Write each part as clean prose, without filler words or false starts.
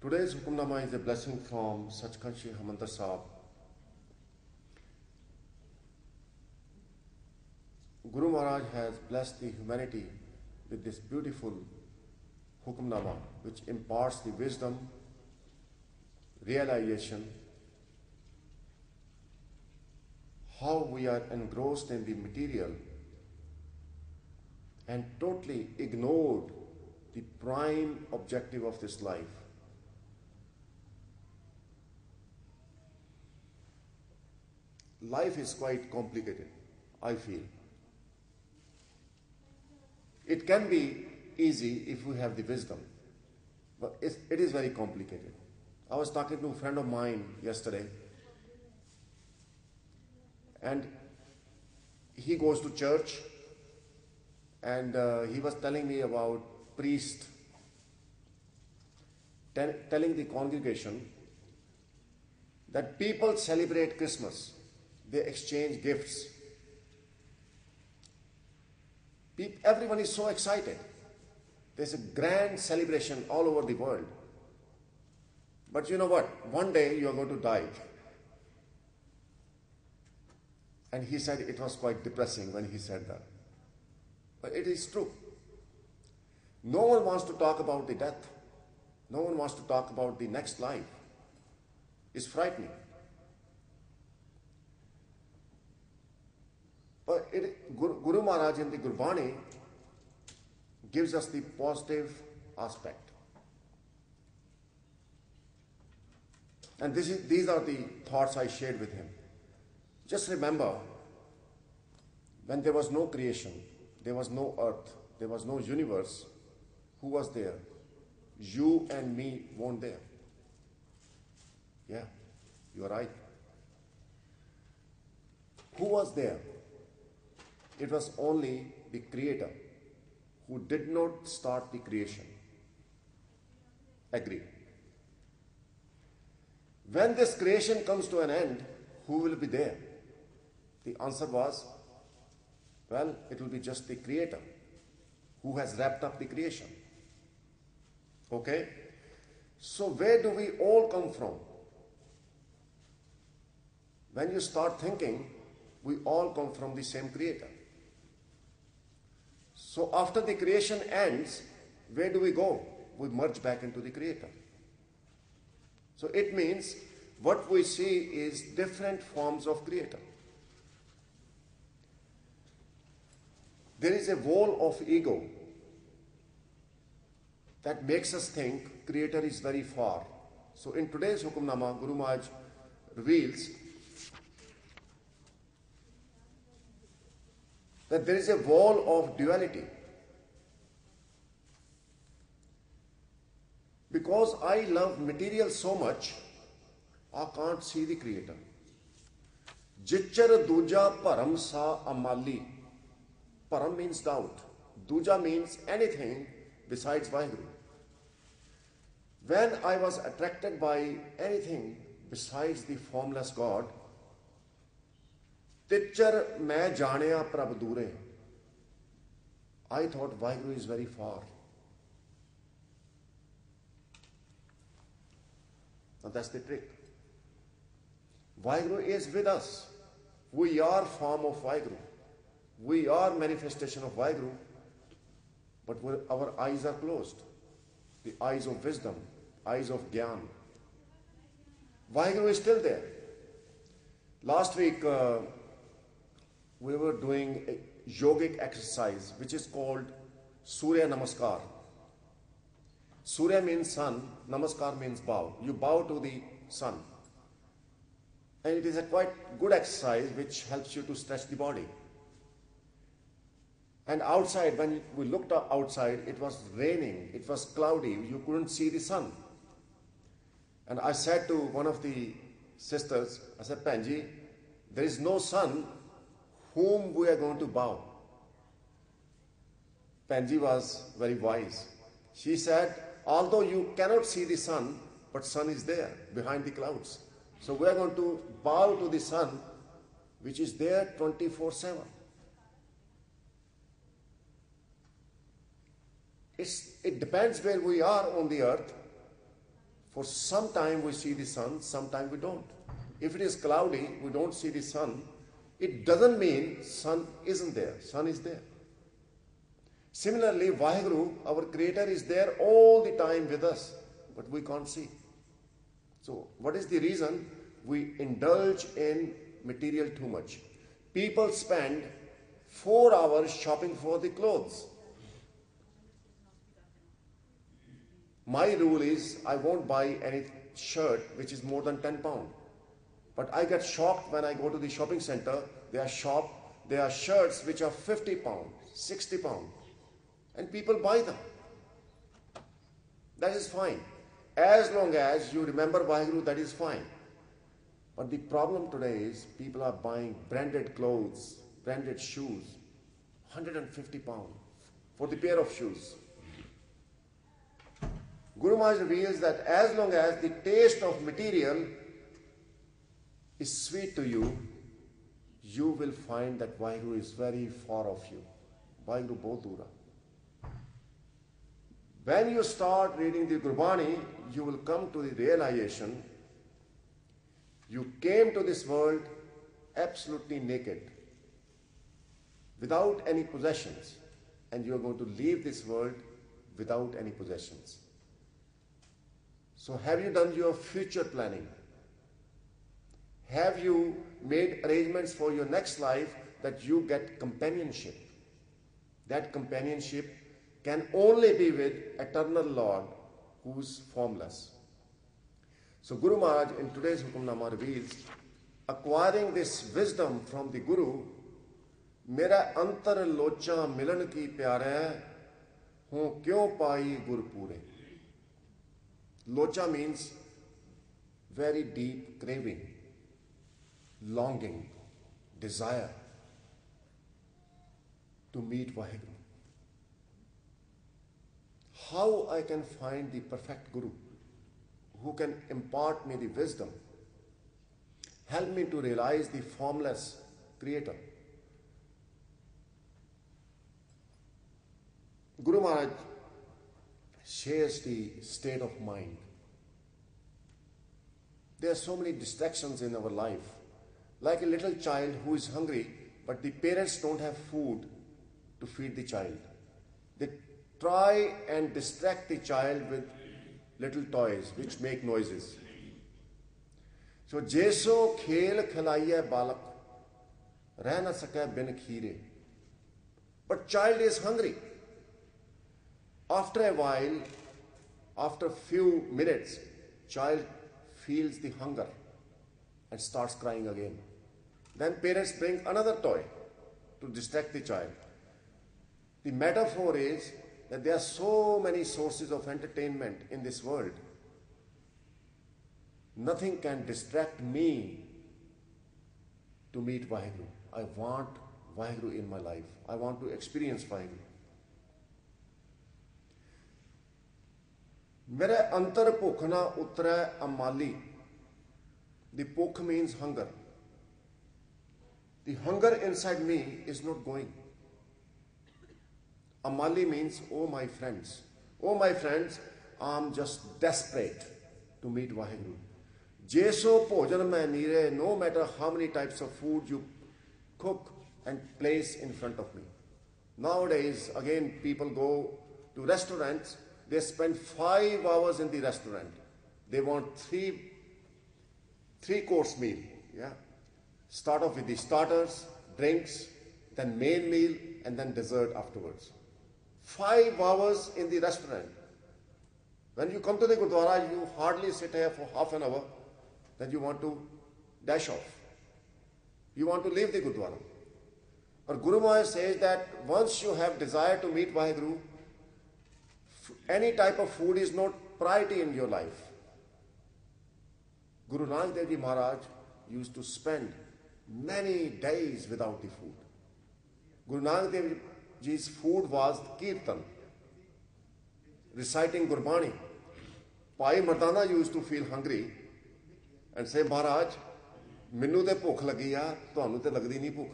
Today's Hukammana is a blessing from Sachkhand Shri Harmandir Sahib. Guru Maharaj has blessed the humanity with this beautiful Hukammana, which imparts the wisdom, realization, how we are engrossed in the material and totally ignored the prime objective of this life. Life is quite complicated, I feel. It can be easy if we have the wisdom, but it is very complicated. I was talking to a friend of mine yesterday, and he goes to church, and he was telling me about priest telling the congregation that people celebrate Christmas. They exchange gifts. Everyone is so excited. There's a grand celebration all over the world. But you know what? One day you are going to die. And he said it was quite depressing when he said that. But it is true. No one wants to talk about the death. No one wants to talk about the next life. It's frightening. But Guru Maharaj in the Gurbani gives us the positive aspect. And these are the thoughts I shared with him. Just remember, when there was no creation, there was no earth, there was no universe, who was there? You and me weren't there. Yeah, you are right. Who was there? It was only the Creator who did not start the creation. Agree. When this creation comes to an end, who will be there? The answer was, well, it will be just the Creator who has wrapped up the creation. Okay? So where do we all come from? When you start thinking, we all come from the same Creator. So after the creation ends, where do we go? We merge back into the Creator. So it means what we see is different forms of Creator. There is a wall of ego that makes us think Creator is very far. So in today's Hukammana, Guru Maharaj reveals that there is a wall of duality. Because I love material so much, I can't see the Creator. Jichar duja param sa amali. Param means doubt. Duja means anything besides Vaheguru. When I was attracted by anything besides the formless God, Tichar main janeya prabh dure. I thought Vaheguru is very far. Now that's the trick. Vaheguru is with us. We are form of Vaheguru. We are manifestation of Vaheguru, but our eyes are closed. The eyes of wisdom, eyes of Gyan. Vaheguru is still there. Last week, we were doing a yogic exercise which is called Surya Namaskar. Surya means sun, Namaskar means bow. You bow to the sun. And it is a quite good exercise which helps you to stretch the body. And outside, when we looked outside, it was raining, it was cloudy, you couldn't see the sun. And I said to one of the sisters, I said, Panji, there is no sun, whom we are going to bow? Panji was very wise. She said, although you cannot see the sun, but sun is there behind the clouds. So we are going to bow to the sun, which is there 24/7. It depends where we are on the earth. For some time we see the sun, sometime we don't. If it is cloudy, we don't see the sun, it doesn't mean sun isn't there. Sun is there. Similarly, Vaheguru, our Creator, is there all the time with us, but we can't see. So, what is the reason? We indulge in material too much. People spend 4 hours shopping for the clothes. My rule is I won't buy any shirt which is more than £10. But I get shocked when I go to the shopping center. There are shirts which are £50, £60, and people buy them. That is fine. As long as you remember Vaheguru, that is fine. But the problem today is people are buying branded clothes, branded shoes, £150 for the pair of shoes. Guru Maharaj reveals that as long as the taste of material is sweet to you, you will find that Vaheguru is very far off you. Vaheguru bahut dura. When you start reading the Gurbani, you will come to the realization you came to this world absolutely naked, without any possessions, and you are going to leave this world without any possessions. So have you done your future planning? Have you made arrangements for your next life that you get companionship? That companionship can only be with eternal Lord who's formless. So Guru Maharaj in today's Hukammana reveals, acquiring this wisdom from the Guru, Mera antar locha milan ki pyare, ho kyo pai gur pure. Locha means very deep craving, longing, desire to meet Vaheguru. How I can find the perfect Guru who can impart me the wisdom, help me to realize the formless Creator. Guru Maharaj shares the state of mind. There are so many distractions in our life. Like a little child who is hungry, but the parents don't have food to feed the child. They try and distract the child with little toys which make noises. So, Jeso khel khilaiye balak, reh na sake bin khire. But child is hungry. After a while, after a few minutes, child feels the hunger and starts crying again. Then parents bring another toy to distract the child. The metaphor is that there are so many sources of entertainment in this world. Nothing can distract me to meet Vaheguru. I want Vaheguru in my life. I want to experience Vaheguru. Mere antar bhukh utre amali. The bhukh means hunger. The hunger inside me is not going. Amali means, oh my friends. Oh my friends, I'm just desperate to meet Vaheguru. Jeso bhojan mein neere, no matter how many types of food you cook and place in front of me. Nowadays, again, people go to restaurants, they spend 5 hours in the restaurant. They want three-course meal. Yeah? Start off with the starters, drinks, then main meal, and then dessert afterwards. 5 hours in the restaurant. When you come to the Gurdwara, you hardly sit here for half an hour, then you want to dash off. You want to leave the Gurdwara. But Guru Maharaj says that once you have desire to meet Vaheguru, any type of food is not priority in your life. Guru Nanak Dev Ji Maharaj used to spend many days without the food. Guru Nanak Dev Ji's food was Kirtan, reciting Gurbani. Bhai Mardana used to feel hungry and say, Maharaj, minnu te bhukh lagi a, tuhanu te lagdi nahi bhukh.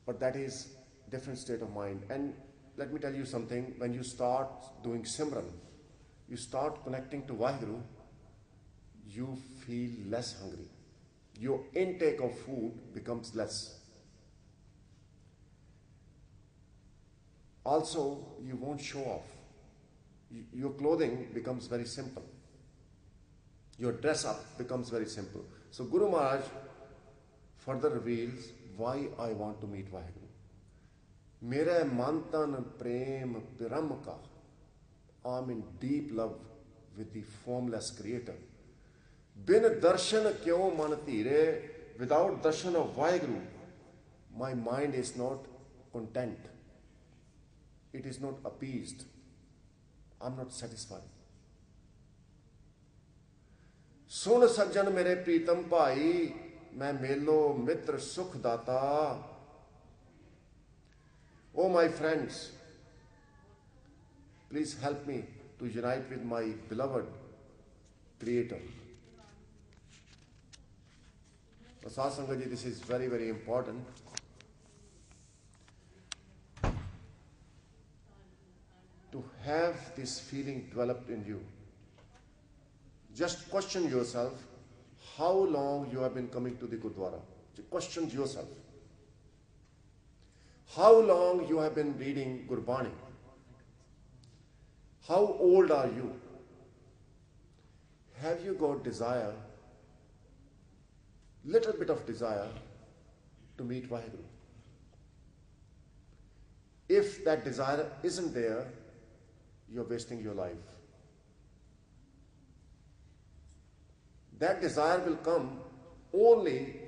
But that is different state of mind. And let me tell you something, when you start doing Simran, you start connecting to Vaheguru, you feel less hungry. Your intake of food becomes less. Also, you won't show off. Your clothing becomes very simple. Your dress up becomes very simple. So Guru Maharaj further reveals why I want to meet Vaheguru. Mere mantan prem piram ka. I'm in deep love with the formless creator. Bin darshan kyo man dhire, without darshan of Vaheguru, my mind is not content. It is not appeased. I'm not satisfied. Sun sajjan mere pritam bhai, main melo mitra sukh data. Oh my friends, please help me to unite with my beloved Creator. Sat Sangat ji, this is very, very important. To have this feeling developed in you. Just question yourself how long you have been coming to the Gurdwara. Question yourself. How long you have been reading Gurbani? How old are you? Have you got desire, little bit of desire to meet Vaheguru? If that desire isn't there, you're wasting your life. That desire will come only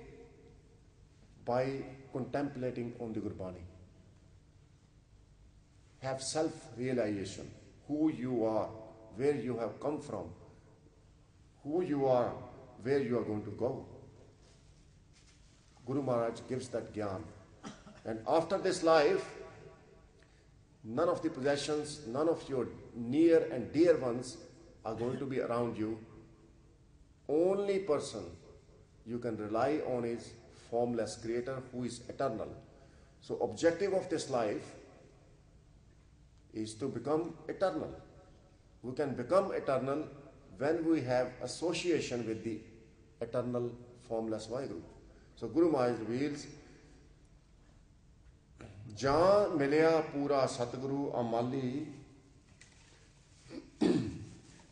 by contemplating on the Gurbani. Have self-realization, who you are, where you have come from, who you are, where you are going to go. Guru Maharaj gives that gyan. And after this life, none of the possessions, none of your near and dear ones are going to be around you. Only person you can rely on is formless Creator who is eternal. So objective of this life is to become eternal. We can become eternal when we have association with the eternal formless Vaheguru. So Guru Maharaj reveals, Jaan milya pura Satguru amali,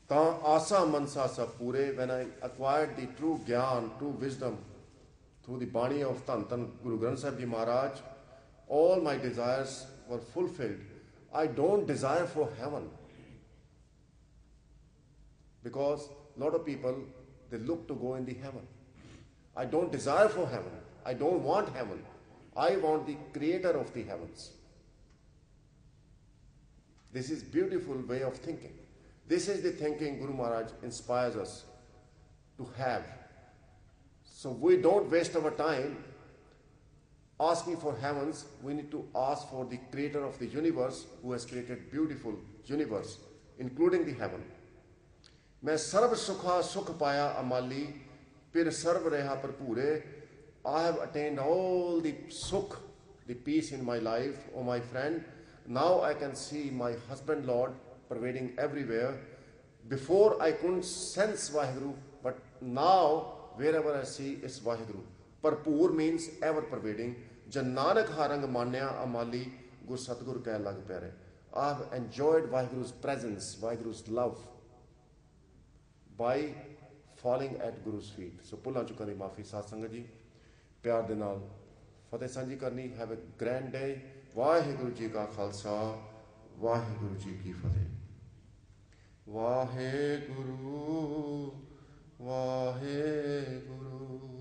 ta asa mansa sab pure. When I acquired the true gyan, true wisdom through the Bani of Dhan Dhan Guru Granth Sahib Ji Maharaj, all my desires were fulfilled. I don't desire for heaven. Because a lot of people, they look to go in the heaven. I don't desire for heaven. I don't want heaven. I want the Creator of the heavens. This is beautiful way of thinking. This is the thinking Guru Maharaj inspires us to have. So we don't waste our time asking for heavens. We need to ask for the Creator of the universe who has created beautiful universe, including the heaven. मैं सर्व सुखा सुख पाया अमाली, फिर सर्व रेहा भरपूरे. I have attained all the sukh, the peace in my life, oh my friend. Now I can see my husband Lord pervading everywhere. Before I couldn't sense Vaheguru, but now wherever I see is Vaheguru. Parpoor means ever pervading. Jannanak harang manya amali, Gur Satgur keh lag pyare. I have enjoyed Vaheguru's presence, Vaheguru's love, by falling at Guru's feet. So Pullan Chukkan di maafi Sat Sangat ji, प्यार दे नाल फतेह सांझी करनी. Have a grand day. Waheguru ji का खालसा, वाहिगुरु जी की फतेह. वाहिगुरु वाहिगुरु.